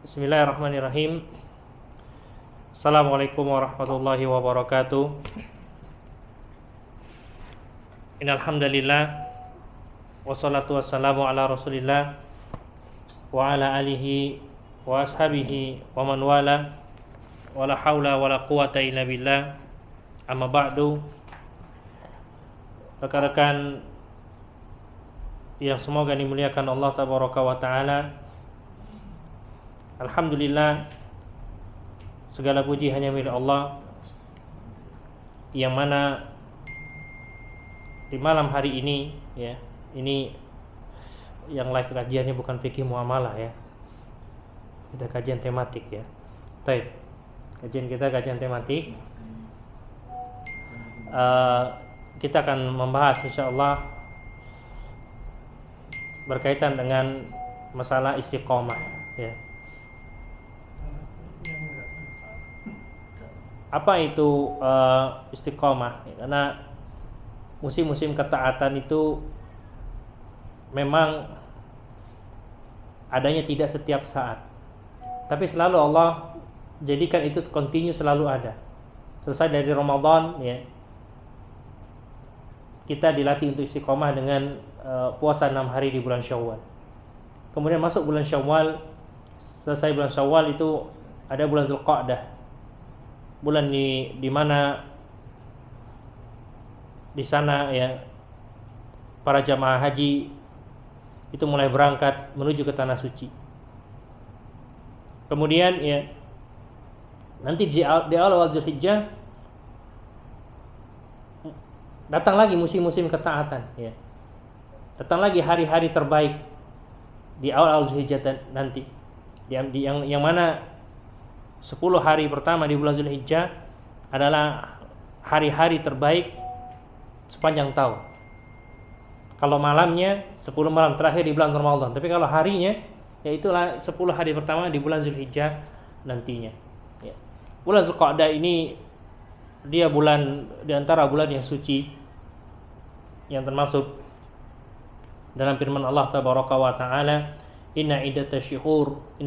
Bismillahirrahmanirrahim. Assalamualaikum warahmatullahi wabarakatuh. Innal hamdalillah wassalatu wassalamu ala Rasulillah wa ala alihi wa ashabihi wa man wala wala haula wala quwata illa billah. Amma ba'du. Rekan-rekan yang semoga dimuliakan Allah tabaraka wa taala, alhamdulillah, segala puji hanya milik Allah yang mana di malam hari ini, ya, ini yang live kajiannya bukan fikih muamalah, ya, kita kajian tematik, ya. Baik, kajian kita kajian tematik. Kita akan membahas insyaallah berkaitan dengan masalah istiqomah, ya. Apa itu istiqomah? Karena musim-musim ketaatan itu memang adanya tidak setiap saat, tapi selalu Allah jadikan itu continue, selalu ada. Selesai dari Ramadan, ya, kita dilatih untuk istiqomah dengan puasa 6 hari di bulan Syawal. Kemudian masuk bulan Syawal, selesai bulan Syawal itu ada bulan Dzulqa'dah, bulan di mana di sana, ya, para jamaah haji itu mulai berangkat menuju ke tanah suci. Kemudian, ya, nanti di awal Dzulhijjah datang lagi musim-musim ketaatan, ya. Datang lagi hari-hari terbaik di awal Dzulhijjah nanti. Yang mana 10 hari pertama di bulan Dzulhijjah adalah hari-hari terbaik sepanjang tahun. Kalau malamnya 10 malam terakhir di bulan Ramadan, tapi kalau harinya yaitulah 10 hari pertama di bulan Dzulhijjah nantinya, ya. Bulan Dzulqa'dah ini dia bulan di antara bulan yang suci, yang termasuk dalam firman Allah tabaraka wa taala, inna iddatasyuhur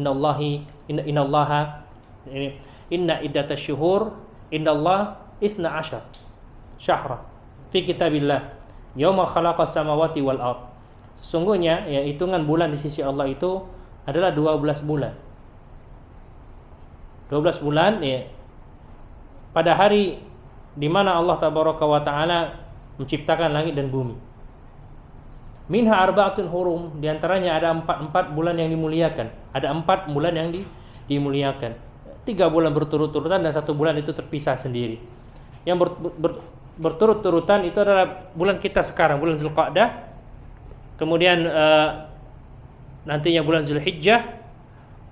inna iddatasyuhur indallah isna asyar syahra fi kitabillah yauma khalaqas samawati wal ard. Sesungguhnya, ya, hitungan bulan di sisi Allah itu adalah 12 bulan. 12 bulan, ya, pada hari di mana Allah tabaraka wa taala menciptakan langit dan bumi. Minha arba'atun hurum, di antaranya ada 4 bulan yang dimuliakan. Ada 4 bulan yang dimuliakan. 3 bulan berturut-turutan dan 1 bulan itu terpisah sendiri. Yang berturut-turutan itu adalah bulan kita sekarang, bulan Dzulqa'dah. Kemudian nantinya bulan Dzulhijjah,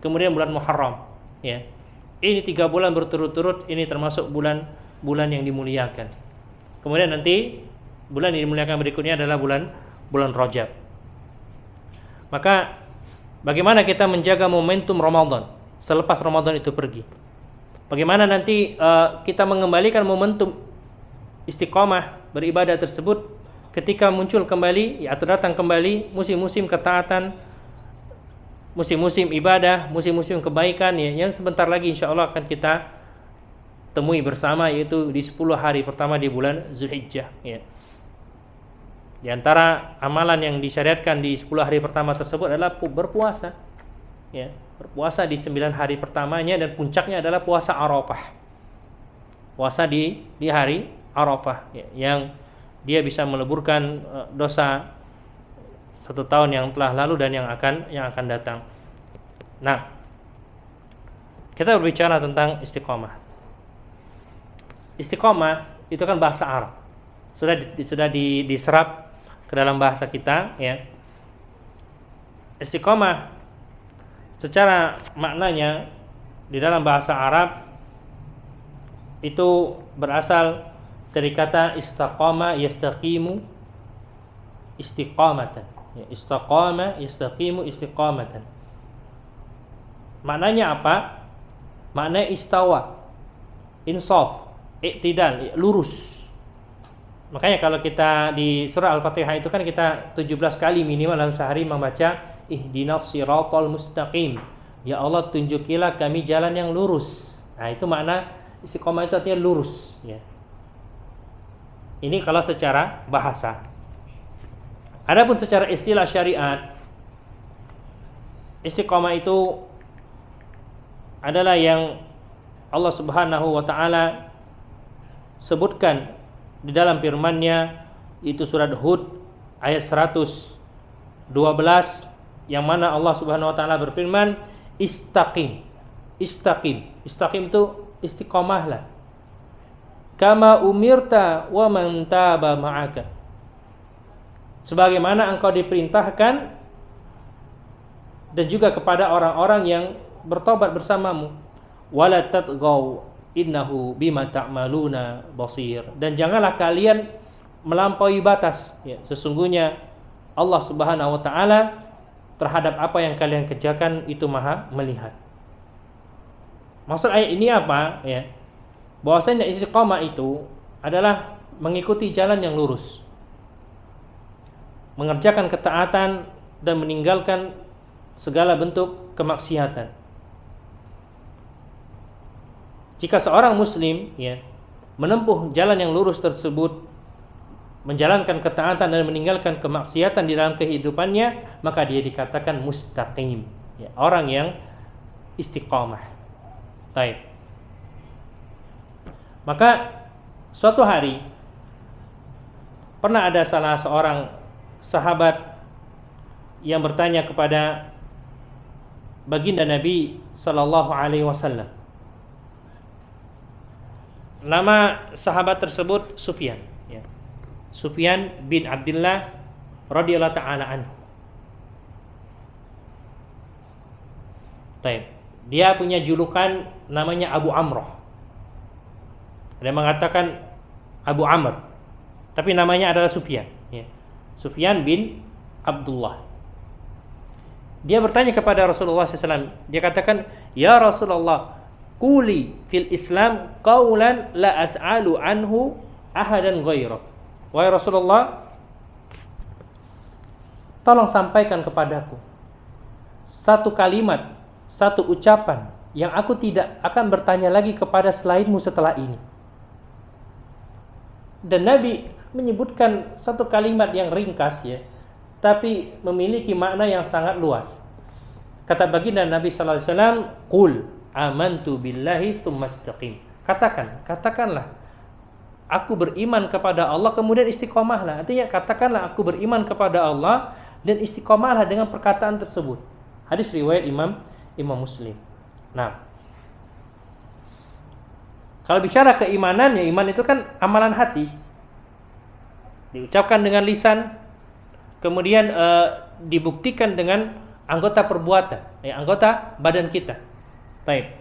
kemudian bulan Muharram, ya. Ini 3 bulan berturut-turut, ini termasuk bulan yang dimuliakan. Kemudian nanti bulan yang dimuliakan berikutnya adalah bulan Rajab. Maka bagaimana kita menjaga momentum Ramadan selepas Ramadan itu pergi? Bagaimana nanti kita mengembalikan momentum istiqomah beribadah tersebut ketika muncul kembali, ya, atau datang kembali musim-musim ketaatan, musim-musim ibadah, musim-musim kebaikan, ya, yang sebentar lagi insyaallah akan kita temui bersama, yaitu di 10 hari pertama di bulan Dzulhijjah, ya. Di antara amalan yang disyariatkan di 10 hari pertama tersebut adalah berpuasa, ya. Berpuasa di 9 hari pertamanya, dan puncaknya adalah puasa Arafah. Puasa di hari Arafah, ya, yang dia bisa meleburkan dosa 1 tahun yang telah lalu dan yang akan datang. Nah, kita berbicara tentang istiqomah. Istiqomah itu kan bahasa Arab. Sudah diserap ke dalam bahasa kita, ya. Istiqomah secara maknanya di dalam bahasa Arab itu berasal dari kata istaqama yastaqimu istiqamatan, ya, istaqama yastaqimu istiqamatan. Maknanya apa? Maknanya istawa, insaf, i'tidal, lurus. Makanya kalau kita di surah Al-Fatihah itu kan kita 17 kali minimal dalam sehari membaca ihdinas siratal mustaqim, Ya Allah, tunjukilah kami jalan yang lurus. Nah, itu makna istiqomah, itu artinya lurus, ya. Ini kalau secara bahasa. Adapun secara istilah syariat, istiqomah itu adalah yang Allah Subhanahu wa taala sebutkan di dalam firman-Nya, itu surat Hud ayat 112, yang mana Allah Subhanahu wa taala berfirman, istaqim. Istaqim. Istaqim itu istiqomahlah. Kama umirta wa man taba ma'aka. Sebagaimana engkau diperintahkan dan juga kepada orang-orang yang bertobat bersamamu. Wala tatghaw innahu bima ta'maluna basir. Dan janganlah kalian melampaui batas, ya, sesungguhnya Allah Subhanahu wa taala terhadap apa yang kalian kerjakan itu Maha melihat. Maksud ayat ini apa, ya? Bahwasanya istiqamah itu adalah mengikuti jalan yang lurus, mengerjakan ketaatan dan meninggalkan segala bentuk kemaksiatan. Jika seorang muslim, ya, menempuh jalan yang lurus tersebut, menjalankan ketaatan dan meninggalkan kemaksiatan di dalam kehidupannya, maka dia dikatakan mustaqim, ya, orang yang istiqamah. Baik. Maka suatu hari pernah ada salah seorang sahabat yang bertanya kepada baginda Nabi sallallahu alaihi wasallam. Nama sahabat tersebut Sufyan, ya. Sufyan bin Abdullah radhiyallahu taala anhu. Baik. Dia punya julukan namanya Abu Amrah. Ada yang mengatakan Abu Amr, tapi namanya adalah Sufyan, ya. Sufyan bin Abdullah. Dia bertanya kepada Rasulullah SAW. Dia katakan, ya Rasulullah, quli fil Islam qaulan la as'alu anhu ahadan ghairak. Wahai Rasulullah, tolong sampaikan kepadaku satu kalimat, satu ucapan yang aku tidak akan bertanya lagi kepada selainmu setelah ini. Dan Nabi menyebutkan satu kalimat yang ringkas, ya, tapi memiliki makna yang sangat luas. Kata baginda Nabi sallallahu alaihi wasallam, qul amantu billahi tsumma istaqim. Katakanlah aku beriman kepada Allah kemudian istiqomahlah. Artinya katakanlah aku beriman kepada Allah dan istiqomahlah dengan perkataan tersebut. Hadis riwayat Imam Muslim. Nah, kalau bicara keimanan, ya, iman itu kan amalan hati, diucapkan dengan lisan, kemudian dibuktikan dengan anggota perbuatan, ya, anggota badan kita. Baik.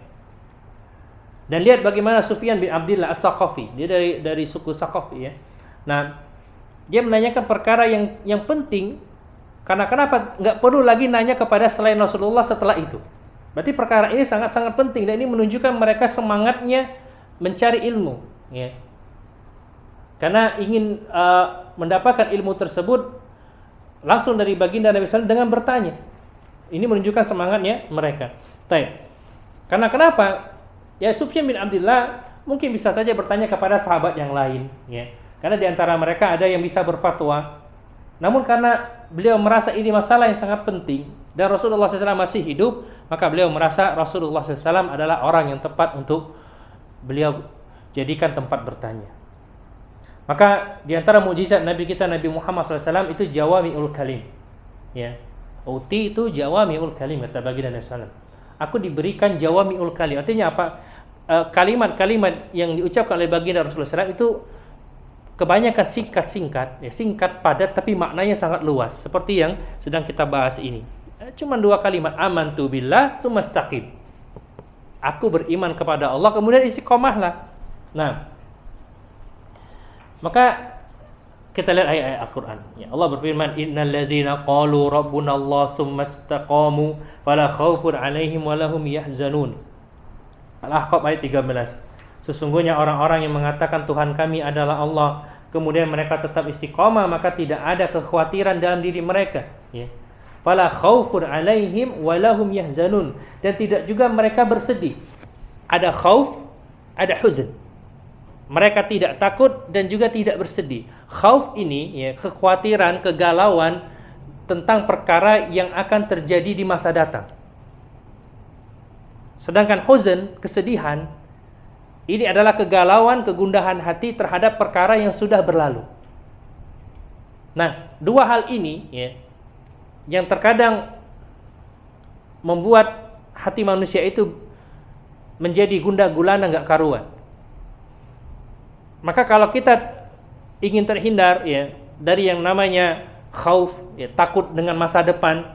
Dan lihat bagaimana Sufyan bin Abdullah As-Saqafi, dia dari suku Saqafi, ya. Nah, dia menanyakan perkara yang penting, karena kenapa nggak perlu lagi nanya kepada selain Rasulullah setelah itu. Berarti perkara ini sangat-sangat penting, dan ini menunjukkan mereka semangatnya mencari ilmu, ya. Karena ingin mendapatkan ilmu tersebut langsung dari baginda Nabi SAW dengan bertanya. Ini menunjukkan semangatnya mereka. Baik. Karena kenapa? Ya, Sufyan bin Abdullah mungkin bisa saja bertanya kepada sahabat yang lain, ya. Karena di antara mereka ada yang bisa berfatwa. Namun karena beliau merasa ini masalah yang sangat penting dan Rasulullah SAW masih hidup, maka beliau merasa Rasulullah SAW adalah orang yang tepat untuk beliau jadikan tempat bertanya. Maka di antara mukjizat Nabi kita Nabi Muhammad SAW itu jawami'ul kalim, ya. Uti itu jawami'ul kalim, kata baginda Nabi SAW. Aku diberikan jawami'ul kalim. Artinya apa? Kalimat-kalimat yang diucapkan oleh baginda Rasulullah SAW itu kebanyakan singkat-singkat, ya, singkat padat tapi maknanya sangat luas. Seperti yang sedang kita bahas ini. Cuma 2 kalimat, amantu billah tsumma istaqim. Aku beriman kepada Allah kemudian istiqomahlah. Nah, maka kita lihat ayat-ayat Al-Quran, ya. Allah berfirman, innal ladzina qalu rabbunallah tsumma istaqamu fala khaufun 'alaihim wa lahum yahzanun. Al-Ahqaf ayat 13. Sesungguhnya orang-orang yang mengatakan Tuhan kami adalah Allah, kemudian mereka tetap istiqomah, maka tidak ada kekhawatiran dalam diri mereka, ya. fala khaufun 'alaihim wa lahum yahzanun, dan tidak juga mereka bersedih. Ada khauf, ada huzn. Mereka tidak takut dan juga tidak bersedih. Khauf ini ya, kekhawatiran, kegalauan tentang perkara yang akan terjadi di masa datang. Sedangkan huzn, kesedihan, ini adalah kegalauan, kegundahan hati terhadap perkara yang sudah berlalu. Nah, dua hal ini ya, yang terkadang membuat hati manusia itu menjadi gundah gulana, nggak karuan. Maka kalau kita ingin terhindar ya dari yang namanya khauf, ya, takut dengan masa depan,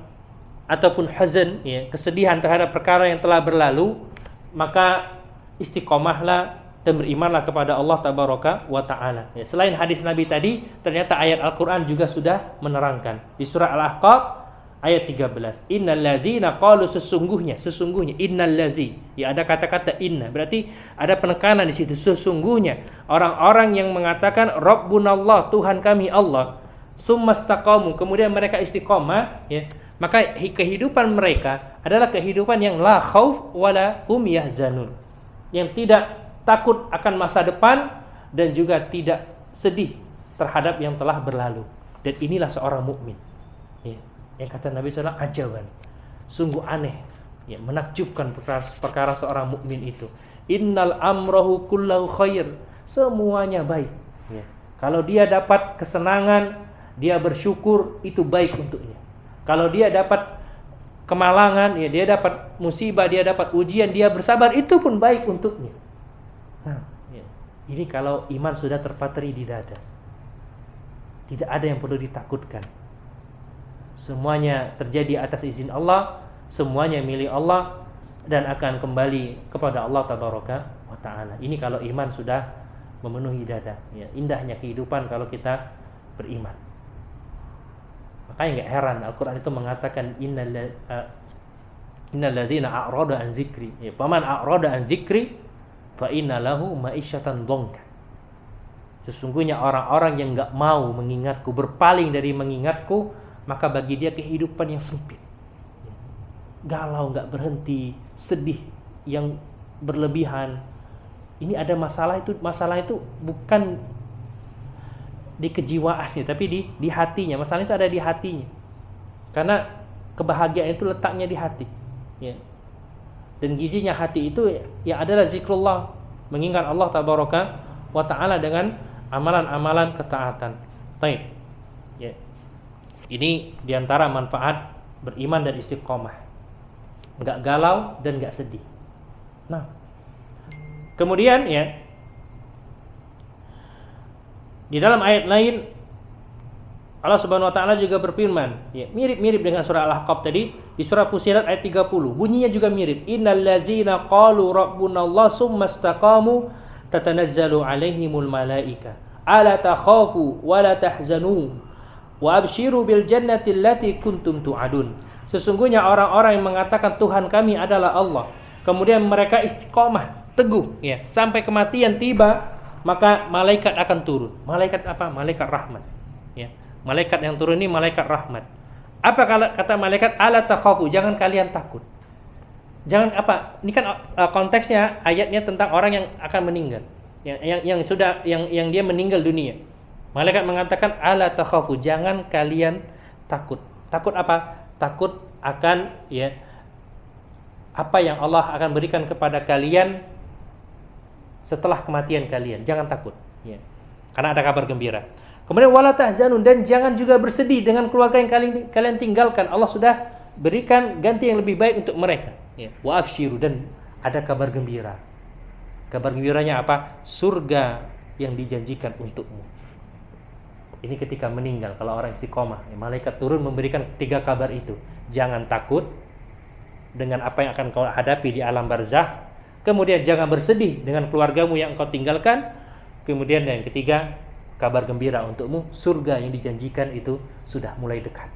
ataupun huzn, ya, kesedihan terhadap perkara yang telah berlalu, maka istiqomahlah dan berimanlah kepada Allah tabaraka wa taala. Ya, selain hadis Nabi tadi, ternyata ayat Al-Qur'an juga sudah menerangkan. Di surah Al-Ahqaf ayat 13. Innal ladzina qalu, sesungguhnya innal ladzi. Ya, ada kata-kata inna. Berarti ada penekanan di situ, sesungguhnya orang-orang yang mengatakan Rabbunallah, Tuhan kami Allah, summastaqamu, kemudian mereka istiqomah, ya, maka kehidupan mereka adalah kehidupan yang la khauf wala hum yahzanun, yang tidak takut akan masa depan dan juga tidak sedih terhadap yang telah berlalu. Dan inilah seorang mukmin. Ya. Yang kata Nabi SAW, ajaban, sungguh aneh, ya, menakjubkan perkara seorang mukmin itu. Innal amrahu kullahu khair, semuanya baik. Ya. Kalau dia dapat kesenangan, dia bersyukur, itu baik untuknya. Kalau dia dapat kemalangan, ya, dia dapat musibah, dia dapat ujian, dia bersabar, itu pun baik untuknya. Nah, ya, ini kalau iman sudah terpatri di dada, tidak ada yang perlu ditakutkan. Semuanya terjadi atas izin Allah, semuanya milik Allah, dan akan kembali kepada Allah tabaraka wa ta'ala. Ini kalau iman sudah memenuhi dada, ya, indahnya kehidupan kalau kita beriman. Makanya enggak heran Al-Qur'an itu mengatakan innal ladzina a'rada an dzikri, ya, faman a'rada an dzikri fa inna lahu ma'isyatan dhanka. Sesungguhnya orang-orang yang enggak mau mengingatku, berpaling dari mengingatku, maka bagi dia kehidupan yang sempit, galau, enggak berhenti, sedih yang berlebihan. Ini ada masalah itu bukan di kejiwaannya, tapi di hatinya. Masalah itu ada di hatinya. Karena kebahagiaan itu letaknya di hati, ya. Dan gizinya hati itu ya adalah zikrullah, mengingat Allah tabaraka wa taala dengan amalan-amalan ketaatan. Baik. Ya. Ini diantara manfaat beriman dan istiqomah. Enggak galau dan enggak sedih. Nah, kemudian ya, di dalam ayat lain Allah Subhanahu wa taala juga berfirman, ya, mirip-mirip dengan surah Al-Ahqaf tadi, di surah Fussilat ayat 30. Bunyinya juga mirip. Innal ladzina qalu rabbunallah summastaqamu tatanazzalu alaihimul malaika ala takhafu wa la tahzanu wa abshiru bil jannati allati kuntum tu'adun. Sesungguhnya orang-orang yang mengatakan Tuhan kami adalah Allah, kemudian mereka istiqomah, teguh, ya, sampai kematian tiba, maka malaikat akan turun. Malaikat apa? Malaikat rahmat, ya. Malaikat yang turun ini malaikat rahmat. Apa kata malaikat? Ala takhafu, jangan kalian takut. Jangan apa? Ini kan konteksnya ayatnya tentang orang yang akan meninggal, yang dia meninggal dunia. Malaikat mengatakan ala takhafu, jangan kalian takut. Takut apa? Takut akan, ya, apa yang Allah akan berikan kepada kalian setelah kematian kalian. Jangan takut, ya. Karena ada kabar gembira. Kemudian wala tahzanun, dan jangan juga bersedih dengan keluarga yang kalian tinggalkan. Allah sudah berikan ganti yang lebih baik untuk mereka, ya. Wa absyiru, dan ada kabar gembira. Kabar gembiranya apa? Surga yang dijanjikan untukmu. Ini ketika meninggal, kalau orang istiqomah, ya, malaikat turun memberikan 3 kabar itu. Jangan takut dengan apa yang akan kau hadapi di alam barzakh. Kemudian jangan bersedih dengan keluargamu yang engkau tinggalkan. Kemudian yang ketiga, kabar gembira untukmu, surga yang dijanjikan itu sudah mulai dekat.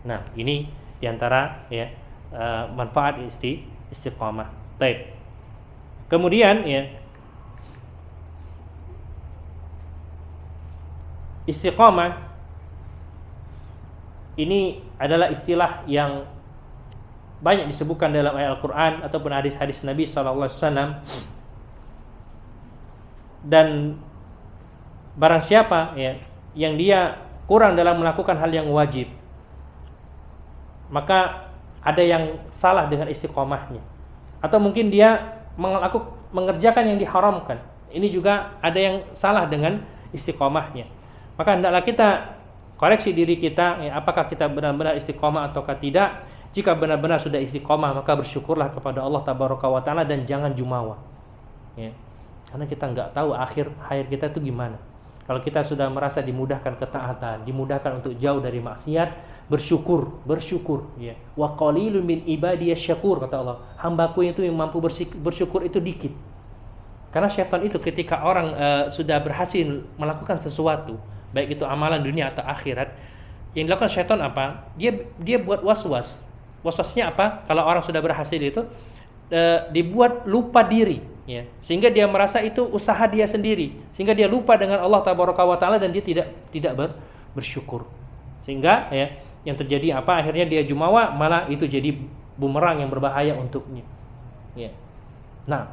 Nah, ini diantara, ya, manfaat istiqomah. Baik. Kemudian, ya, istiqomah Ini adalah istilah yang banyak disebutkan dalam ayat Al-Quran ataupun hadis-hadis Nabi SAW. Dan barang siapa ya yang dia kurang dalam melakukan hal yang wajib, maka ada yang salah dengan istiqomahnya. Atau mungkin dia mengerjakan yang diharamkan, ini juga ada yang salah dengan istiqomahnya. Maka hendaklah kita koreksi diri kita, ya, apakah kita benar-benar istiqomah ataukah tidak. Jika benar-benar sudah istiqomah, maka bersyukurlah kepada Allah Tabaraka wa Ta'ala dan jangan jumawa, ya. Karena kita nggak tahu akhir hayat kita itu gimana. Kalau kita sudah merasa dimudahkan ketaatan, dimudahkan untuk jauh dari maksiat, bersyukur, ya. Wa qalilun min ibadiyasy syakur, kata Allah. Hambaku itu yang mampu bersyukur itu dikit. Karena syaitan itu ketika orang sudah berhasil melakukan sesuatu, baik itu amalan dunia atau akhirat, yang dilakukan syaitan apa? Dia buat waswas. Waswasnya apa? Kalau orang sudah berhasil itu dibuat lupa diri, ya. Sehingga dia merasa itu usaha dia sendiri, sehingga dia lupa dengan Allah Tabaraka wa Ta'ala dan dia tidak bersyukur. Sehingga ya yang terjadi apa? Akhirnya dia jumawa, malah itu jadi bumerang yang berbahaya untuknya. Ya. Nah,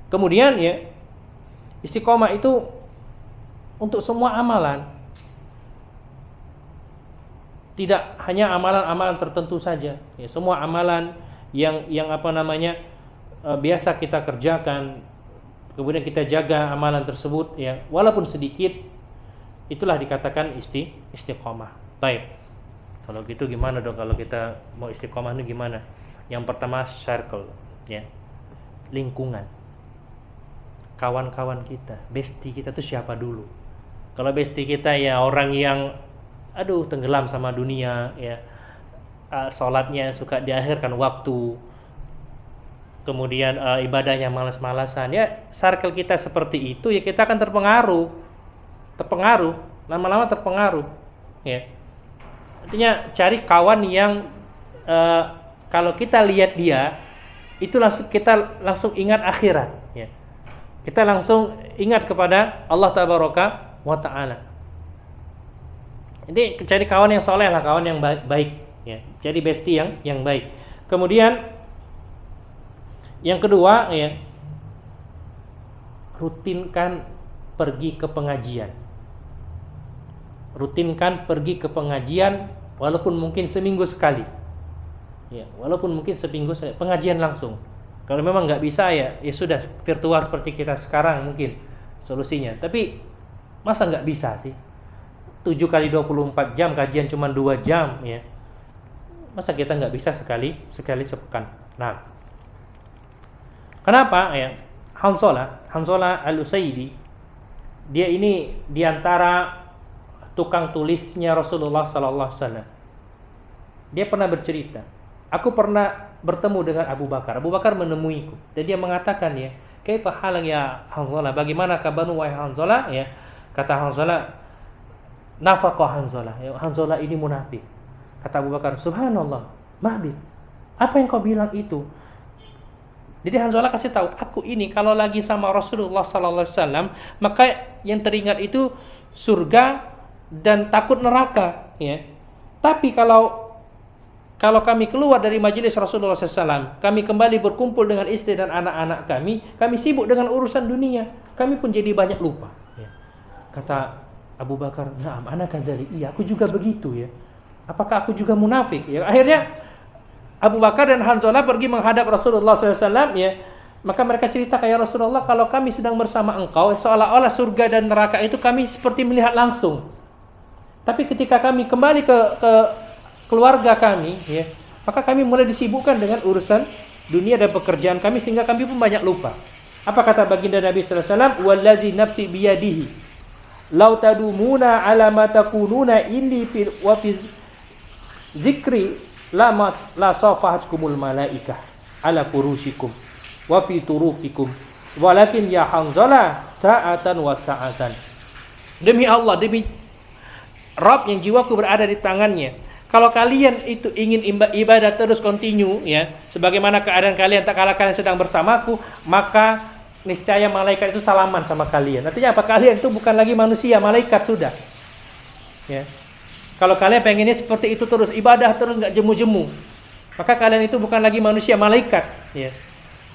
kemudian ya istiqomah itu untuk semua amalan. Tidak hanya amalan-amalan tertentu saja, ya, semua amalan yang apa namanya biasa kita kerjakan, kemudian kita jaga amalan tersebut, ya, walaupun sedikit, itulah dikatakan istiqomah. Baik, kalau gitu gimana dong kalau kita mau istiqomah itu gimana? Yang pertama circle, ya, lingkungan, kawan-kawan kita, bestie kita tuh siapa dulu? Kalau bestie kita ya orang yang tenggelam sama dunia, ya, sholatnya suka diakhirkan waktu, kemudian ibadahnya malas-malasan, ya, circle kita seperti itu, ya kita akan terpengaruh, lama-lama terpengaruh, ya. Artinya cari kawan yang kalau kita lihat dia, itu kita langsung ingat akhirat, ya. Kita langsung ingat kepada Allah Tabaraka wa Ta'ala. Jadi cari kawan yang soleh lah, kawan yang baik, ya. Jadi bestie yang baik. Kemudian yang kedua, ya, rutinkan pergi ke pengajian. Rutinkan pergi ke pengajian walaupun mungkin seminggu sekali. Ya, walaupun mungkin seminggu sekali, pengajian langsung. Kalau memang nggak bisa ya sudah virtual seperti kita sekarang mungkin solusinya. Tapi masa nggak bisa sih? 7 kali 24 jam, kajian cuma 2 jam, ya. Masa kita nggak bisa sekali sepekan? Nah, kenapa ya? Hanzalah Al-Usaidi, dia ini diantara tukang tulisnya Rasulullah Sallallahu Alaihi Wasallam. Dia pernah bercerita, aku pernah bertemu dengan Abu Bakar. Abu Bakar menemuiku dan dia mengatakan, ya, kaifa halak ya Hanzalah, bagaimana kabarmu wahai Hanzalah, ya. Kata Hanzalah, nafaqah Hanzalah, ya, Hanzalah ini munafik. Kata Abu Bakar, subhanallah, ma'bid, apa yang kau bilang itu? Jadi Hanzalah kasih tahu, aku ini kalau lagi sama Rasulullah Sallallahu Alaihi Wasallam, maka yang teringat itu surga dan takut neraka, ya. Tapi kalau kami keluar dari majelis Rasulullah SAW, kami kembali berkumpul dengan istri dan anak-anak kami sibuk dengan urusan dunia, kami pun jadi banyak lupa, ya. Kata Abu Bakar, "Na'am, ana kadzalik." Iya, aku juga begitu, ya. Apakah aku juga munafik? Ya, akhirnya Abu Bakar dan Hanzalah pergi menghadap Rasulullah SAW, ya. Maka mereka cerita, kayak Rasulullah, kalau kami sedang bersama engkau, seolah-olah surga dan neraka itu kami seperti melihat langsung. Tapi ketika kami kembali ke keluarga kami, ya, maka kami mulai disibukkan dengan urusan dunia dan pekerjaan kami, sehingga kami pun banyak lupa. Apa kata baginda Nabi sallallahu alaihi wasallam? Wallazi nafsi biyadihi law tadumuna ala ma takununa inni fi wa fi zikri la safahatkumul malaikah ala furushikum wa fi turuqikum walakin ya Hanzalah sa'atan wa sa'atan. Demi Allah, demi Rabb yang jiwaku berada di tangannya, kalau kalian itu ingin ibadah terus continue, ya, sebagaimana keadaan kalian tak kala kalian sedang bersamaku, maka niscaya malaikat itu salaman sama kalian. Artinya apa? Kalian itu bukan lagi manusia, malaikat sudah. Ya. Kalau kalian pengennya seperti itu terus, ibadah terus nggak jemu-jemu, maka kalian itu bukan lagi manusia, malaikat. Ya.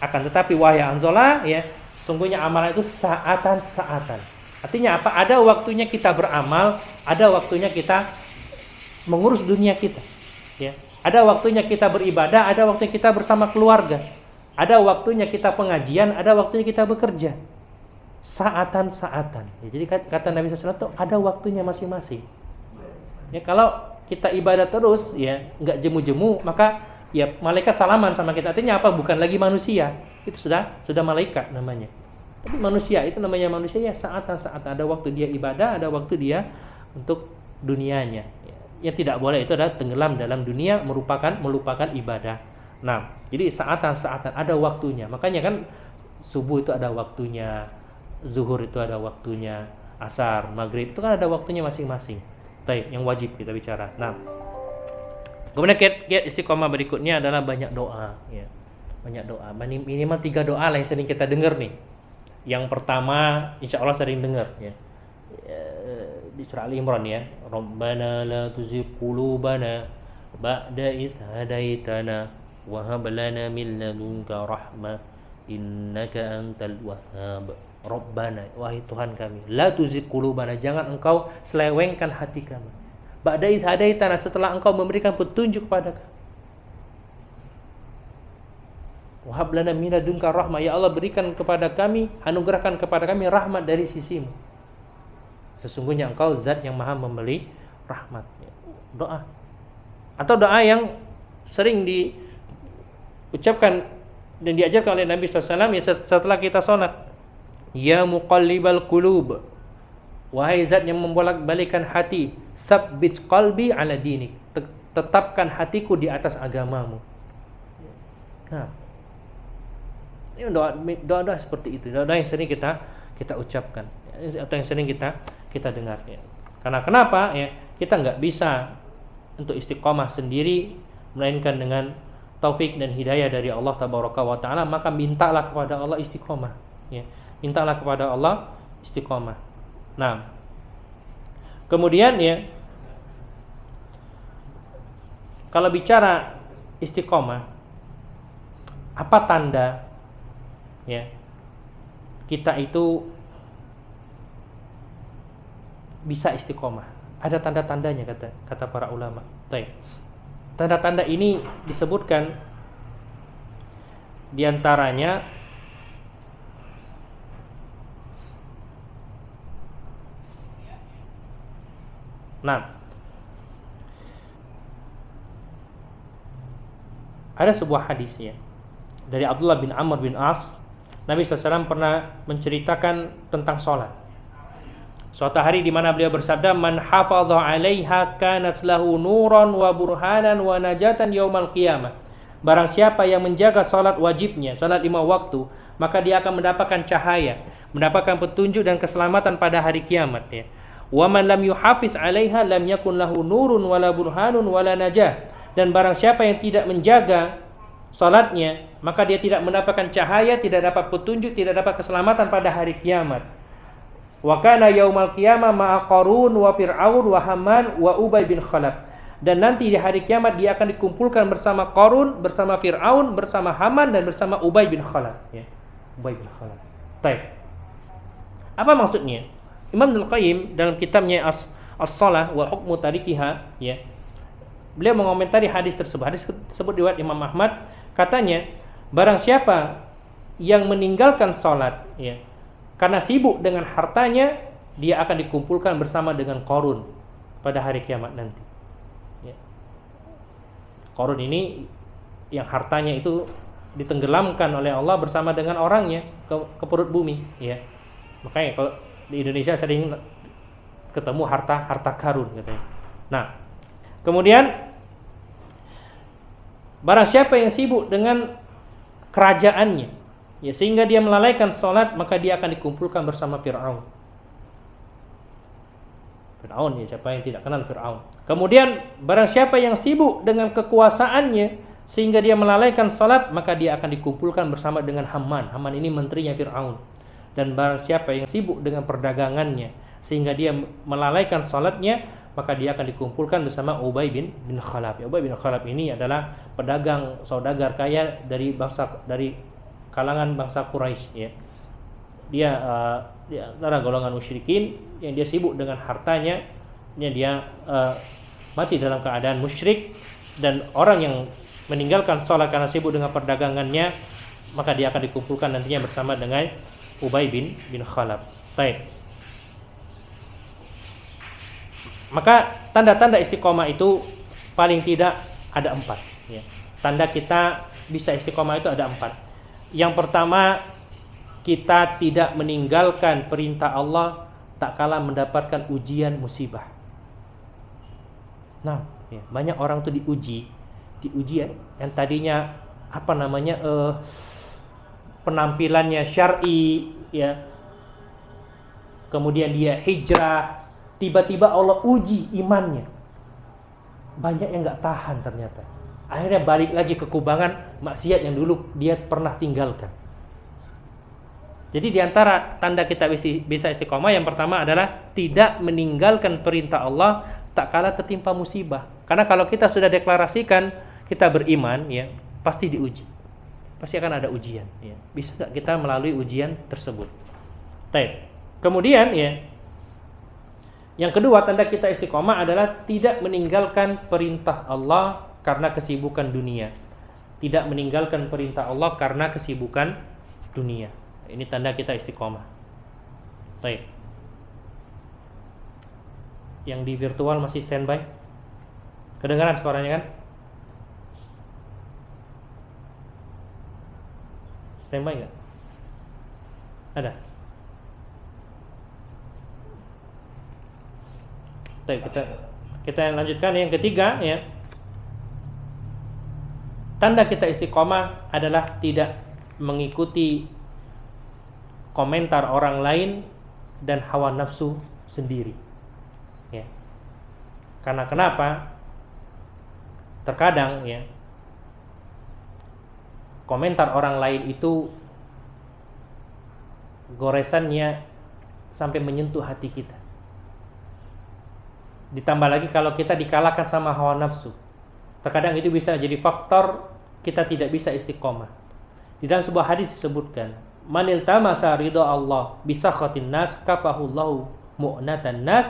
Akan tetapi wahai Anzola, ya, sungguhnya amalan itu saatan-saatan. Artinya apa? Ada waktunya kita beramal, ada waktunya kita mengurus dunia kita. Ya. Ada waktunya kita beribadah, ada waktunya kita bersama keluarga. Ada waktunya kita pengajian, ada waktunya kita bekerja. Saatan-saatan. Ya, jadi kata Nabi SAW itu ada waktunya masing-masing. Ya, kalau kita ibadah terus, ya nggak jemu-jemu, maka ya malaikat salaman sama kita. Artinya apa? Bukan lagi manusia. Itu sudah malaikat namanya. Tapi manusia itu namanya manusia ya saatan-saatan. Ada waktu dia ibadah, ada waktu dia untuk dunianya. Yang tidak boleh itu adalah tenggelam dalam dunia, melupakan ibadah. Nah, jadi saatan-saatan ada waktunya. Makanya kan subuh itu ada waktunya, zuhur itu ada waktunya, asar, maghrib itu kan ada waktunya masing-masing. Baik, yang wajib kita bicara. Nah, kemudian kiat istiqomah berikutnya adalah banyak doa. Ya. Banyak doa. Minimal 3 doa lah yang sering kita dengar nih. Yang pertama, insya Allah sering dengar. Ya. Di surah Al-Imran ya. Rabbana la tuzigh qulubana ba'da idh hadaitana wa hab lana min ladunka rahmah innaka antal wahhab. Rabbana, wahai Tuhan kami, la tuzigh qulubana, jangan engkau selewengkan hati kami. Ba'da idh hadaitana, setelah engkau memberikan petunjuk kepada kami. Wa hab lana min ladunka rahmah, ya Allah berikan kepada kami, anugerahkan kepada kami rahmat dari sisimu. Sesungguhnya engkau zat yang maha memberi rahmat. Doa. Atau doa yang sering diucapkan dan diajarkan oleh Nabi SAW ya setelah kita sholat. Ya muqallibal qulub, wahai zat yang membolak-balikan hati, sabbit qalbi ala dinik, tetapkan hatiku di atas agamamu. Nah, ini doa-doa seperti itu, doa yang sering kita ucapkan atau yang sering kita dengar ya. Karena kenapa ya? Kita nggak bisa untuk istiqomah sendiri melainkan dengan taufik dan hidayah dari Allah Tabaraka wa Ta'ala, maka mintalah kepada Allah istiqomah ya. Mintalah kepada Allah istiqomah. Nah, kemudian ya, kalau bicara istiqomah, apa tanda ya kita itu bisa istiqomah? Ada tanda-tandanya kata para ulama. Baik. Tanda-tanda ini disebutkan diantaranya ada sebuah hadis ya dari Abdullah bin Amr bin As. Nabi SAW pernah menceritakan tentang sholat. Suatu hari di mana beliau bersabda, "Man hafadha 'alaiha kanat lahu nuran wa burhanan wa najatan yaumal qiyamah." Barang siapa yang menjaga salat wajibnya, salat 5 waktu, maka dia akan mendapatkan cahaya, mendapatkan petunjuk dan keselamatan pada hari kiamat ya. Wa man lam yuhafiz 'alaiha lam yakun lahu nurun wala burhanun wala najah. Dan barang siapa yang tidak menjaga salatnya, maka dia tidak mendapatkan cahaya, tidak dapat petunjuk, tidak dapat keselamatan pada hari kiamat. Wa kana yaumal qiyamah ma'a Qarun wa Fir'aun wa Haman wa Ubay bin Khalaf. Dan nanti di hari kiamat dia akan dikumpulkan bersama Qarun, bersama Fir'aun, bersama Haman dan bersama Ubay bin Khalaf ya. Ubay bin Khalaf. Baik. Apa maksudnya? Imam Al-Qayyim dalam kitabnya As-Shalah wa Hukmu Tarikiha ya, beliau mengomentari hadis tersebut. Hadis tersebut riwayat Imam Ahmad, katanya barang siapa yang meninggalkan salat ya karena sibuk dengan hartanya, dia akan dikumpulkan bersama dengan Qarun pada hari kiamat nanti ya. Qarun ini yang hartanya itu ditenggelamkan oleh Allah bersama dengan orangnya ke perut bumi ya. Makanya kalau di Indonesia sering ketemu harta karun katanya. Nah, kemudian barang siapa yang sibuk dengan kerajaannya ya sehingga dia melalaikan salat, maka dia akan dikumpulkan bersama Fir'aun. Fir'aun ya, siapa yang tidak kenal Fir'aun. Kemudian barang siapa yang sibuk dengan kekuasaannya sehingga dia melalaikan salat, maka dia akan dikumpulkan bersama dengan Haman. Haman ini menterinya Fir'aun. Dan barang siapa yang sibuk dengan perdagangannya sehingga dia melalaikan salatnya, maka dia akan dikumpulkan bersama Ubay bin Khalaf. Ubay bin Khalaf ini adalah pedagang saudagar kaya dari kalangan bangsa Quraisy, ya. Dia di antara golongan musyrikin yang dia sibuk dengan hartanya, dia mati dalam keadaan musyrik, dan orang yang meninggalkan sholat karena sibuk dengan perdagangannya, maka dia akan dikumpulkan nantinya bersama dengan Ubay bin Khalaf. Baik. Maka tanda-tanda istiqomah itu paling tidak ada 4, ya. Tanda kita bisa istiqomah itu ada 4. Yang pertama, kita tidak meninggalkan perintah Allah tak kala mendapatkan ujian musibah. Nah, ya, banyak orang tuh diuji yang tadinya penampilannya syar'i, ya. Kemudian dia hijrah, tiba-tiba Allah uji imannya. Banyak yang nggak tahan ternyata. Akhirnya balik lagi ke kubangan maksiat yang dulu dia pernah tinggalkan. Jadi diantara tanda kita bisa istiqomah, yang pertama adalah tidak meninggalkan perintah Allah tak kala tertimpa musibah. Karena kalau kita sudah deklarasikan kita beriman, ya, pasti diuji. Pasti akan ada ujian, ya. Bisa nggak kita melalui ujian tersebut? Baik. Kemudian, ya, yang kedua, tanda kita istiqomah adalah tidak meninggalkan perintah Allah karena kesibukan dunia. Tidak meninggalkan perintah Allah karena kesibukan dunia. Ini tanda kita istiqomah. Baik. Yang di virtual masih standby? Kedengaran suaranya kan? Standby nggak? Ada? Baik, kita lanjutkan yang ketiga, ya. Tanda kita istiqomah adalah tidak mengikuti komentar orang lain dan hawa nafsu sendiri, ya. Karena kenapa? Terkadang, ya, komentar orang lain itu goresannya sampai menyentuh hati kita. Ditambah lagi kalau kita dikalahkan sama hawa nafsu, terkadang itu bisa jadi faktor kita tidak bisa istiqomah. Di dalam sebuah hadis disebutkan, manil tamasa ridha Allah bisakhatin nas kafahullahu mu'natan nas.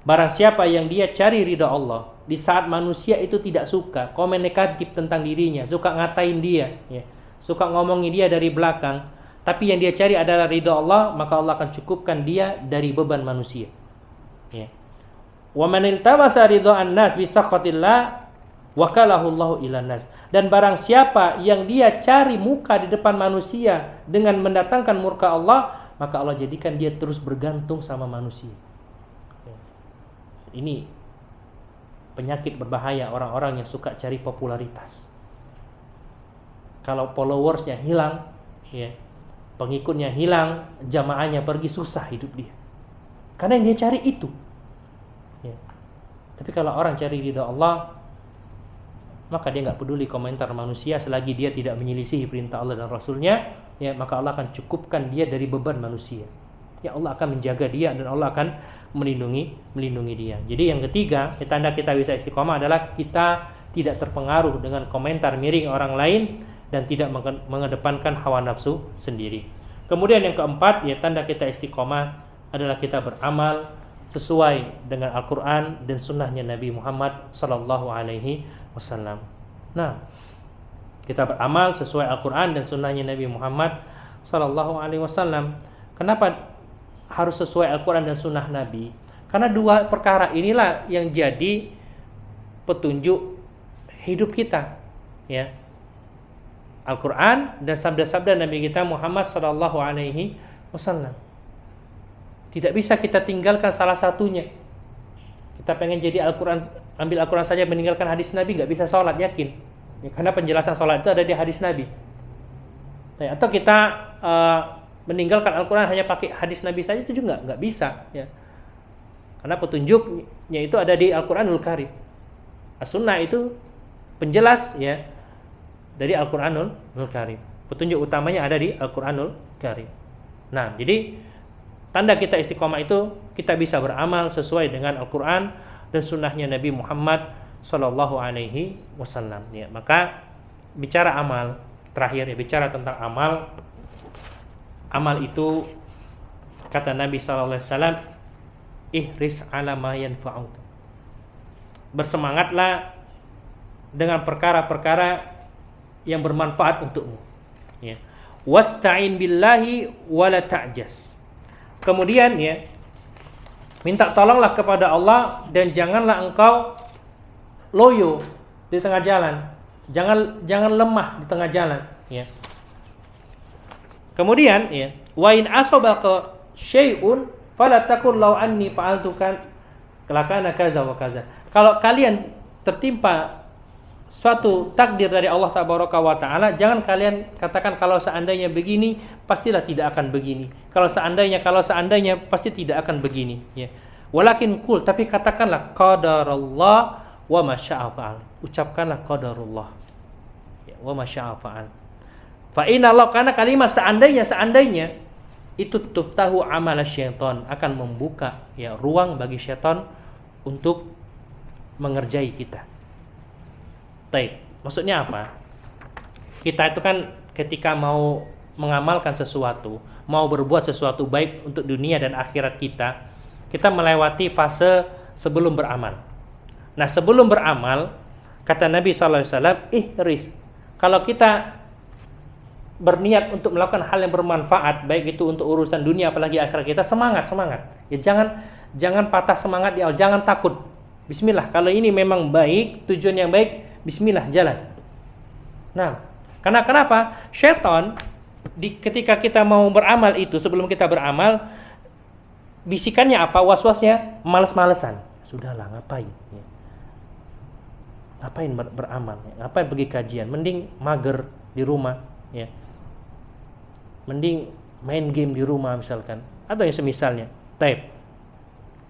Barang siapa yang dia cari ridha Allah di saat manusia itu tidak suka, komen negatif tentang dirinya, suka ngatain dia, ya, suka ngomongin dia dari belakang, tapi yang dia cari adalah ridha Allah, maka Allah akan cukupkan dia dari beban manusia, ya. Wa man iltamasa ridhaan nas bi sakhatillah wakalahu Allahu ilan nas. Dan barang siapa yang dia cari muka di depan manusia dengan mendatangkan murka Allah, maka Allah jadikan dia terus bergantung sama manusia. Ini penyakit berbahaya orang-orang yang suka cari popularitas. Kalau followersnya hilang, ya, pengikutnya hilang, jamaahnya pergi, susah hidup dia. Karena yang dia cari itu. Ya. Tapi kalau orang cari ridha Allah, maka dia nggak peduli komentar manusia selagi dia tidak menyelisihi perintah Allah dan Rasulnya, ya, maka Allah akan cukupkan dia dari beban manusia. Ya, Allah akan menjaga dia dan Allah akan melindungi dia. Jadi yang ketiga, tanda kita bisa istiqomah adalah kita tidak terpengaruh dengan komentar miring orang lain dan tidak mengedepankan hawa nafsu sendiri. Kemudian yang keempat, ya, tanda kita istiqomah adalah kita beramal sesuai dengan Al-Quran dan sunnahnya Nabi Muhammad Sallallahu Alaihi Wasallam. Nah, kita beramal sesuai Al-Quran dan sunnahnya Nabi Muhammad Sallallahu Alaihi Wasallam. Kenapa harus sesuai Al-Quran dan sunnah Nabi? Karena dua perkara inilah yang jadi petunjuk hidup kita, ya. Al-Quran dan sabda-sabda Nabi kita Muhammad Sallallahu Alaihi Wasallam. Tidak bisa kita tinggalkan salah satunya. Kita pengen jadi Al-Quran, ambil Al-Quran saja meninggalkan hadis Nabi, nggak bisa sholat, yakin, ya, karena penjelasan sholat itu ada di hadis Nabi. Nah, atau kita meninggalkan Al-Quran hanya pakai hadis Nabi saja, itu juga nggak bisa, ya. Karena petunjuknya itu ada di Al-Quranul Karim. As-Sunnah itu penjelas, ya, dari Al-Quranul Karim. Petunjuk utamanya ada di Al-Quranul Karim. Nah, jadi Tanda kita istiqomah itu kita bisa beramal sesuai dengan Al-Quran dan sunnahnya Nabi Muhammad Sallallahu Alaihi Wasallam. Ya, maka bicara amal terakhir, ya, bicara tentang amal. Amal itu kata Nabi Sallallahu Alaihi Wasallam, ihris ala ma yanfa'uk. Bersemangatlah dengan perkara-perkara yang bermanfaat untukmu. Ya. Wasta'in billahi wala ta'jas. Kemudian ya, minta tolonglah kepada Allah dan janganlah engkau loyo di tengah jalan. Jangan lemah di tengah jalan, ya. Kemudian ya, wa in asabaka syai'un fala taqul law anni fa'altu kan lakana kaza wa kaza. Kalau kalian tertimpa suatu takdir dari Allah Tabaraka wa Ta'ala, jangan kalian katakan kalau seandainya begini pastilah tidak akan begini. Kalau seandainya pasti tidak akan begini, ya. Walakin kul, tapi katakanlah qadarullah wa ma syaa fa'al. Ucapkanlah qadarullah, ya, wa ma syaa fa'al. Fa inna Allah, karena kalimat seandainya itu tuftahu amal syaitan, akan membuka ya ruang bagi syaitan untuk mengerjai kita. Baik, maksudnya apa? Kita itu kan ketika mau mengamalkan sesuatu, mau berbuat sesuatu baik untuk dunia dan akhirat kita melewati fase sebelum beramal. Nah, sebelum beramal, kata Nabi sallallahu alaihi wasallam, ihris. Kalau kita berniat untuk melakukan hal yang bermanfaat, baik itu untuk urusan dunia apalagi akhirat kita, semangat. Ya, jangan patah semangat di awal, jangan takut. Bismillah, kalau ini memang baik, tujuan yang baik, bismillah, jalan. Nah, karena kenapa? Syaitan ketika kita mau beramal itu, sebelum kita beramal, bisikannya apa? Was-wasnya males-malesan. Sudahlah, ngapain? Ya. Ngapain beramal? Ya. Ngapain pergi kajian? Mending mager di rumah, ya. Mending main game di rumah misalkan, atau yang semisalnya. Taib.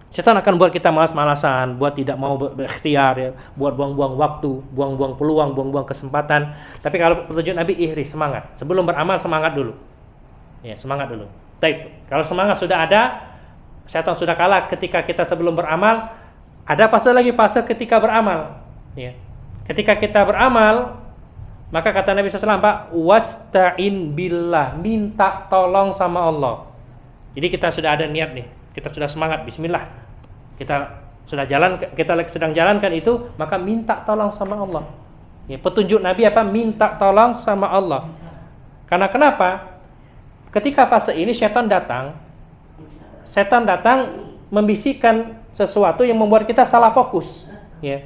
Setan akan buat kita malas-malasan, buat tidak mau berikhtiar, ya, buat buang-buang waktu, buang-buang peluang, buang-buang kesempatan. Tapi kalau petunjuk Nabi, ihris, semangat. Sebelum beramal, semangat dulu. Ya, semangat dulu. Taib. Kalau semangat sudah ada, setan sudah kalah ketika kita sebelum beramal. Ada fase lagi, fase ketika beramal. Ya. Ketika kita beramal, maka kata Nabi SAW, Pak, wasta'in billah, minta tolong sama Allah. Jadi kita sudah ada niat nih, kita sudah semangat, bismillah. Kita sedang jalankan itu, maka minta tolong sama Allah. Ya, petunjuk Nabi apa? Minta tolong sama Allah. Karena kenapa? Ketika fase ini setan datang membisikkan sesuatu yang membuat kita salah fokus. Ya.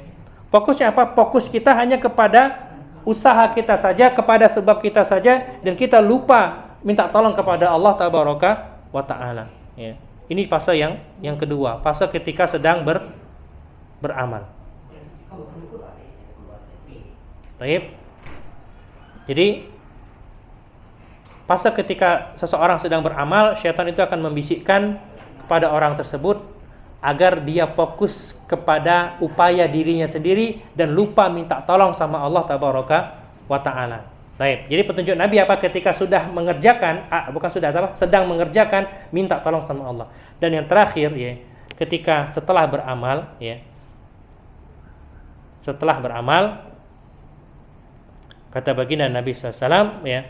Fokusnya apa? Fokus kita hanya kepada usaha kita saja, kepada sebab kita saja, dan kita lupa minta tolong kepada Allah Tabaraka wa Ta'ala. Ya. Ini fase yang kedua, fase ketika sedang beramal. Baik. Jadi fase ketika seseorang sedang beramal, syaitan itu akan membisikkan kepada orang tersebut agar dia fokus kepada upaya dirinya sendiri dan lupa minta tolong sama Allah Tabaraka wa Ta'ala. Baik. Jadi petunjuk Nabi apa? Ketika sudah mengerjakan, sedang mengerjakan, minta tolong sama Allah. Dan yang terakhir, ya, ketika setelah beramal, ya, kata baginda Nabi SAW, ya,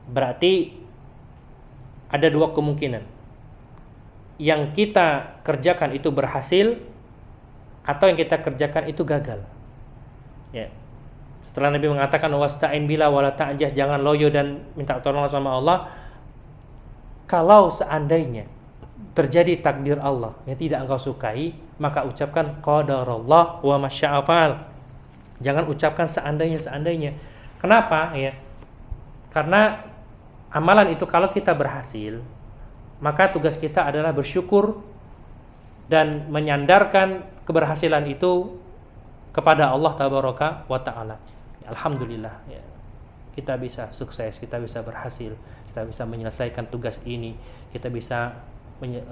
berarti ada dua kemungkinan. Yang kita kerjakan itu berhasil, atau yang kita kerjakan itu gagal. Ya. Setelah Nabi mengatakan wasta'in bila wala ta'jas, jangan loyo dan minta tolong sama Allah. Kalau seandainya terjadi takdir Allah yang tidak engkau sukai, maka ucapkan qadarullah wa ma syaa fa'al. Jangan ucapkan seandainya. Kenapa? Ya. Karena amalan itu kalau kita berhasil, maka tugas kita adalah bersyukur dan menyandarkan keberhasilan itu kepada Allah Tabaraka wa Ta'ala. Alhamdulillah, ya, kita bisa sukses, kita bisa berhasil, kita bisa menyelesaikan tugas ini, kita bisa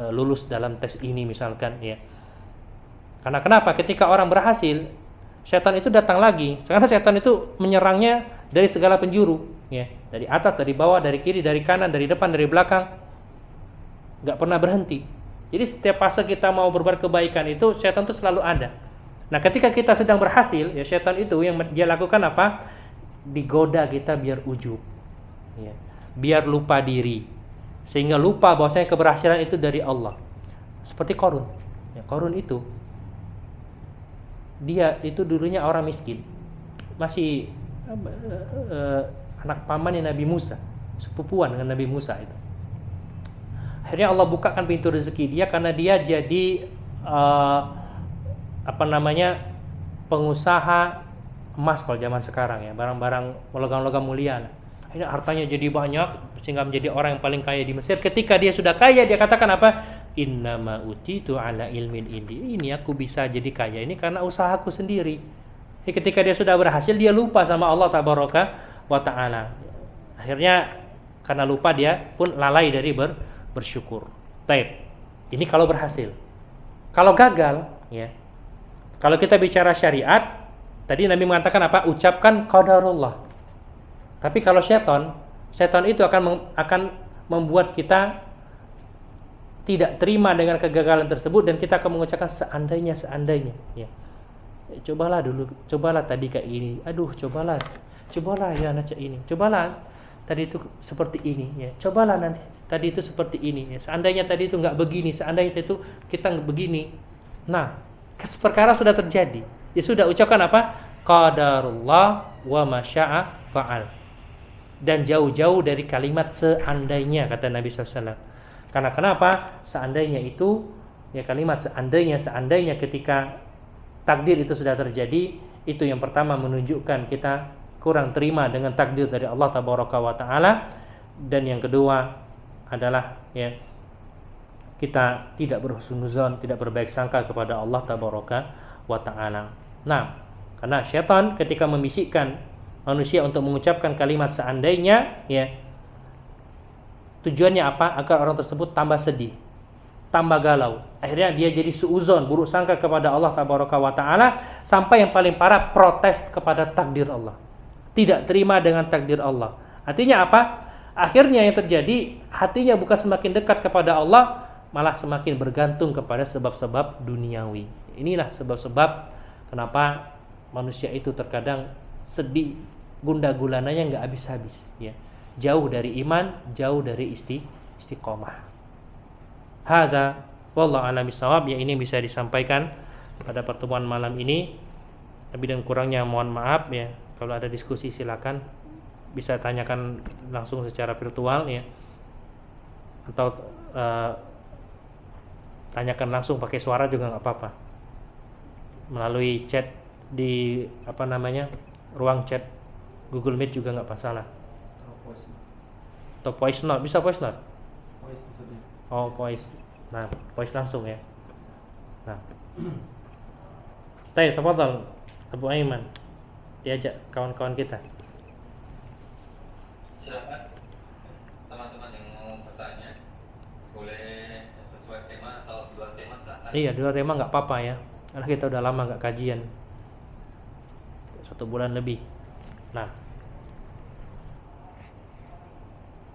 lulus dalam tes ini misalkan, ya. Karena kenapa? Ketika orang berhasil, setan itu datang lagi, karena setan itu menyerangnya dari segala penjuru, ya, dari atas, dari bawah, dari kiri, dari kanan, dari depan, dari belakang. nggak pernah berhenti. Jadi setiap fase kita mau berbuat kebaikan itu setan itu selalu ada. Nah, ketika kita sedang berhasil, ya setan itu yang dia lakukan apa? Digoda kita biar ujub, ya, biar lupa diri, sehingga lupa bahwasanya keberhasilan itu dari Allah. Seperti Qarun. Ya, Qarun itu dia itu dulunya orang miskin, masih anak pamannya Nabi Musa, sepupuan dengan Nabi Musa itu. Akhirnya Allah bukakan pintu rezeki dia karena dia jadi pengusaha emas kalau zaman sekarang ya, barang-barang logam-logam mulia. Akhirnya hartanya jadi banyak sehingga menjadi orang yang paling kaya di Mesir. Ketika dia sudah kaya, dia katakan apa? Innama utitu ala ilmin indi. Ini aku bisa jadi kaya ini karena usahaku sendiri. Jadi ketika dia sudah berhasil, dia lupa sama Allah tabaraka wa taala. Akhirnya karena lupa dia pun lalai dari bersyukur. Baik. Ini kalau berhasil. Kalau gagal, ya. Kalau kita bicara syariat, tadi Nabi mengatakan apa? Ucapkan qadarullah. Tapi kalau setan itu akan membuat kita tidak terima dengan kegagalan tersebut dan kita akan mengucapkan seandainya, ya. Cobalah tadi kayak ini. Aduh, cobalah ya anak ini. Cobalah tadi itu seperti ini, ya. Cobalah nanti tadi itu seperti ini, ya. Seandainya tadi itu nggak begini, seandainya itu kita nggak begini. Nah, perkara sudah terjadi. Ya sudah, ucapkan apa? Qadarullah wa masya'a fa'al. Dan jauh-jauh dari kalimat seandainya, kata Nabi SAW. Karena kenapa? Seandainya itu, ya, kalimat seandainya ketika takdir itu sudah terjadi, itu yang pertama menunjukkan kita kurang terima dengan takdir dari Allah tabaraka wa taala, dan yang kedua adalah, ya, kita tidak berhusnuzon, tidak berbaik sangka kepada Allah tabaraka wa taala. Nah, karena syaitan ketika membisikkan manusia untuk mengucapkan kalimat seandainya, ya, tujuannya apa? Agar orang tersebut tambah sedih, tambah galau. Akhirnya dia jadi suuzon, buruk sangka kepada Allah tabaraka wa taala, sampai yang paling parah protes kepada takdir Allah. Tidak terima dengan takdir Allah. Artinya apa? Akhirnya yang terjadi, hatinya bukan semakin dekat kepada Allah, malah semakin bergantung kepada sebab-sebab duniawi. Inilah sebab-sebab kenapa manusia itu terkadang sedih, gundah gulananya nggak habis-habis, ya. Jauh dari iman, jauh dari istiqomah. Hadza wallahu a'lam bishawab. Ya, ini bisa disampaikan pada pertemuan malam ini. Lebih dan kurangnya mohon maaf, ya. Kalau ada diskusi silakan bisa tanyakan langsung secara virtual, ya, atau tanyakan langsung pakai suara juga nggak apa-apa, melalui chat di ruang chat Google Meet juga nggak masalah, atau voice note. Bisa voice note? Oh, voice. Nah, voice langsung, ya. Nah, tafadhal Abu Aiman, diajak kawan-kawan kita. Silakan teman-teman yang mau bertanya, boleh sesuai tema atau di luar tema silakan. Iya, di luar tema nggak apa-apa, ya, karena kita udah lama nggak kajian, 1 bulan lebih. Nah,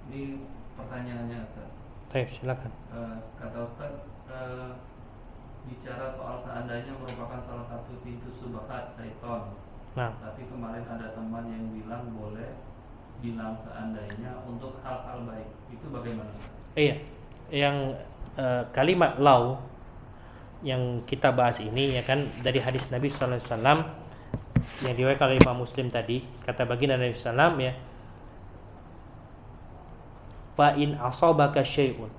ini pertanyaannya, Ustaz. Silakan. Kata Ustaz, bicara soal seandainya merupakan salah satu pintu subhat syaitan. Nah, Tapi kemarin ada teman yang bilang boleh bilang seandainya untuk hal-hal baik. Itu bagaimana? iya, yang kalimat lau yang kita bahas ini, ya kan, dari hadis Nabi sallallahu alaihi wasallam yang diriwayatkan oleh Imam Muslim tadi, kata baginda Nabi sallallahu alaihi wasallam, ya, fa in asabaka syai'un,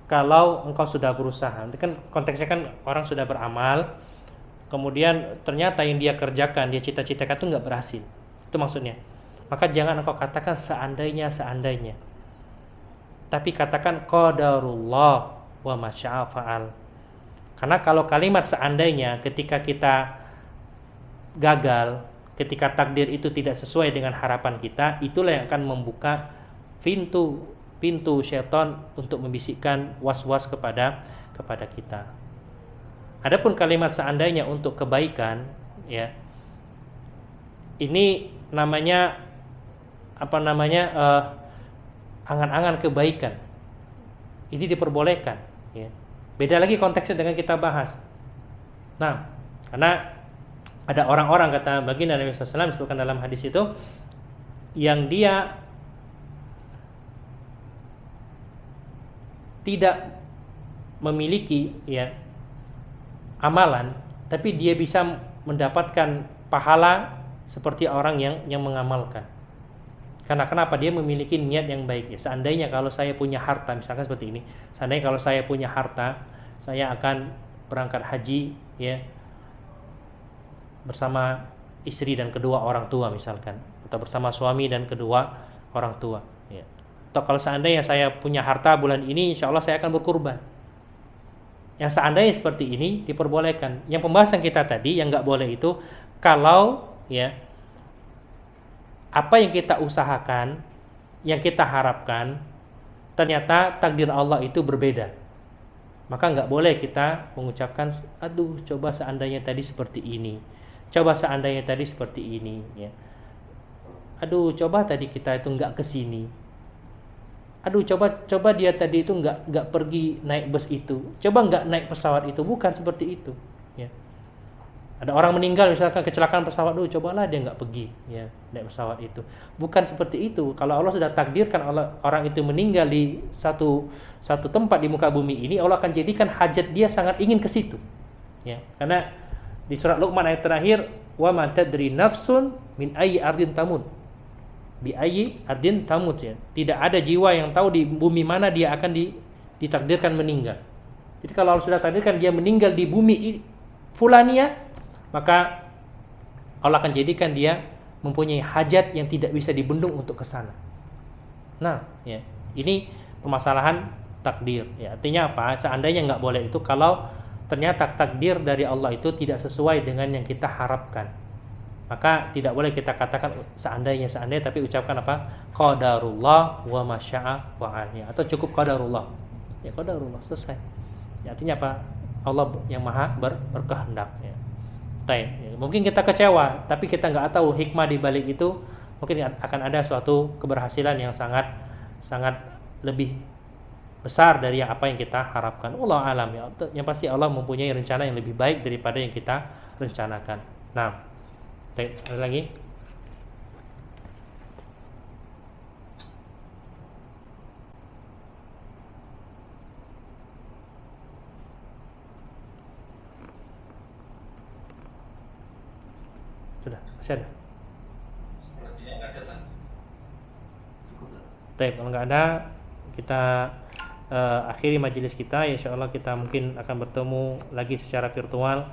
kalau engkau sudah berusaha, itu kan konteksnya kan orang sudah beramal, kemudian ternyata yang dia kerjakan, dia cita-citakan itu nggak berhasil, itu maksudnya. Maka jangan engkau katakan seandainya, tapi katakan qadarullah wa masya'a fa'al. Karena kalau kalimat seandainya ketika kita gagal, ketika takdir itu tidak sesuai dengan harapan kita, itulah yang akan membuka pintu syaitan untuk membisikkan was-was kepada kita. Adapun kalimat seandainya untuk kebaikan, ya, ini namanya angan-angan kebaikan. ini diperbolehkan, ya. Beda lagi konteksnya dengan kita bahas. Nah, karena ada orang-orang, kata baginda Nabi SAW disebutkan dalam hadis itu, yang dia tidak memiliki, ya, amalan, tapi dia bisa mendapatkan pahala seperti orang yang mengamalkan. Karena kenapa? Dia memiliki niat yang baik. Ya, seandainya kalau saya punya harta, misalkan seperti ini, seandainya kalau saya punya harta, saya akan berangkat haji, ya, bersama istri dan kedua orang tua misalkan, atau bersama suami dan kedua orang tua, ya. Atau kalau seandainya saya punya harta bulan ini, insya Allah saya akan berkurban. Yang seandainya seperti ini diperbolehkan. Yang pembahasan kita tadi yang nggak boleh itu kalau, ya, apa yang kita usahakan, yang kita harapkan, ternyata takdir Allah itu berbeda, maka nggak boleh kita mengucapkan, aduh coba seandainya tadi seperti ini, coba seandainya tadi seperti ini, ya. Aduh coba tadi kita itu nggak kesini, aduh coba dia tadi itu nggak pergi naik bus itu, coba nggak naik pesawat itu. Bukan seperti itu, ya. Ada orang meninggal misalkan kecelakaan pesawat, cobalah dia nggak pergi, ya, naik pesawat itu. Bukan seperti itu. Kalau Allah sudah takdirkan orang itu meninggal di satu tempat di muka bumi ini, Allah akan jadikan hajat dia sangat ingin ke situ, ya. Karena di surat Luqman ayat terakhir, wa ma tadri nafsun min ayyi ardin tamut, bi ayyi ardin tamut, ya. Tidak ada jiwa yang tahu di bumi mana dia akan ditakdirkan meninggal. Jadi kalau Allah sudah takdirkan dia meninggal di bumi fulania, maka Allah akan jadikan dia mempunyai hajat yang tidak bisa dibendung untuk ke sana. Nah, ya, ini permasalahan takdir, ya. Artinya apa? Seandainya nggak boleh itu kalau ternyata takdir dari Allah itu tidak sesuai dengan yang kita harapkan, maka tidak boleh kita katakan seandainya, tapi ucapkan apa? Qadarullah wa masya'a fa'al, ya. Atau cukup qadarullah, ya, qadarullah, selesai, ya. Artinya apa? Allah yang maha berkehendak, ya. Mungkin kita kecewa, tapi kita nggak tahu hikmah di balik itu. Mungkin akan ada suatu keberhasilan yang sangat lebih besar dari apa yang kita harapkan. Allah alam, ya. Yang pasti Allah mempunyai rencana yang lebih baik daripada yang kita rencanakan. Nah, ada lagi? Sudah, masih ada? Sepertinya nggak ada, San. Kalau nggak ada, kita akhiri majelis kita. Insyaallah kita mungkin akan bertemu lagi secara virtual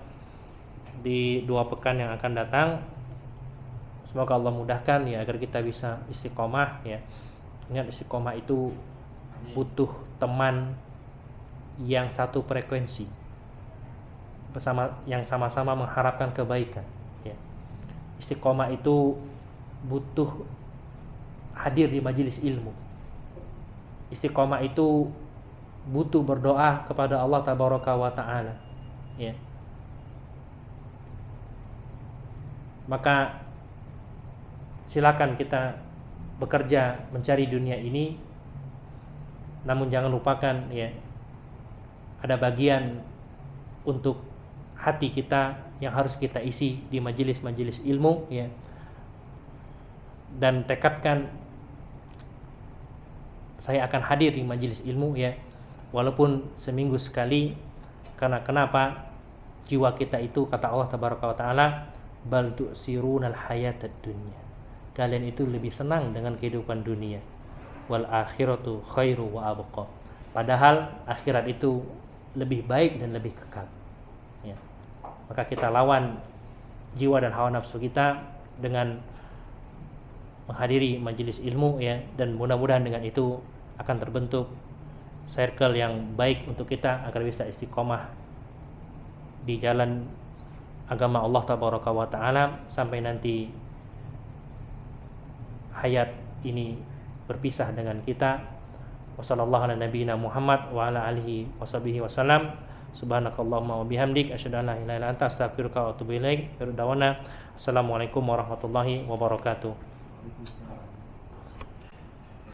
di 2 pekan yang akan datang. Semoga Allah mudahkan, ya, agar kita bisa istiqomah, ya. Ingat, istiqomah itu butuh teman yang satu frekuensi, yang sama-sama mengharapkan kebaikan, ya. Istiqomah itu butuh hadir di majelis ilmu. Istiqomah itu butuh berdoa kepada Allah tabaraka wa ta'ala, ya. Maka silakan kita bekerja mencari dunia ini, namun jangan lupakan, ya, ada bagian untuk hati kita yang harus kita isi di majelis-majelis ilmu, ya. Dan tekadkan, saya akan hadir di majelis ilmu, ya, walaupun seminggu sekali. Karena kenapa? Jiwa kita itu, kata Allah tabaraka wa taala, bal tu'sirunal hayatad dunya, kalian itu lebih senang dengan kehidupan dunia, wal akhiratu khairu wa abqa, padahal akhirat itu lebih baik dan lebih kekal, ya. Maka kita lawan jiwa dan hawa nafsu kita dengan menghadiri majelis ilmu, ya, dan mudah-mudahan dengan itu akan terbentuk circle yang baik untuk kita agar bisa istiqomah di jalan agama Allah tabaraka wa taala sampai nanti hayat ini berpisah dengan kita. Wassallallahu ala nabiyyina Muhammad wa ala alihi washabihi wasallam. Subhanakallahumma wa bihamdik asyhadu an la ilaha illa anta astaghfiruka wa atubu ilaik. Assalamualaikum warahmatullahi wabarakatuh.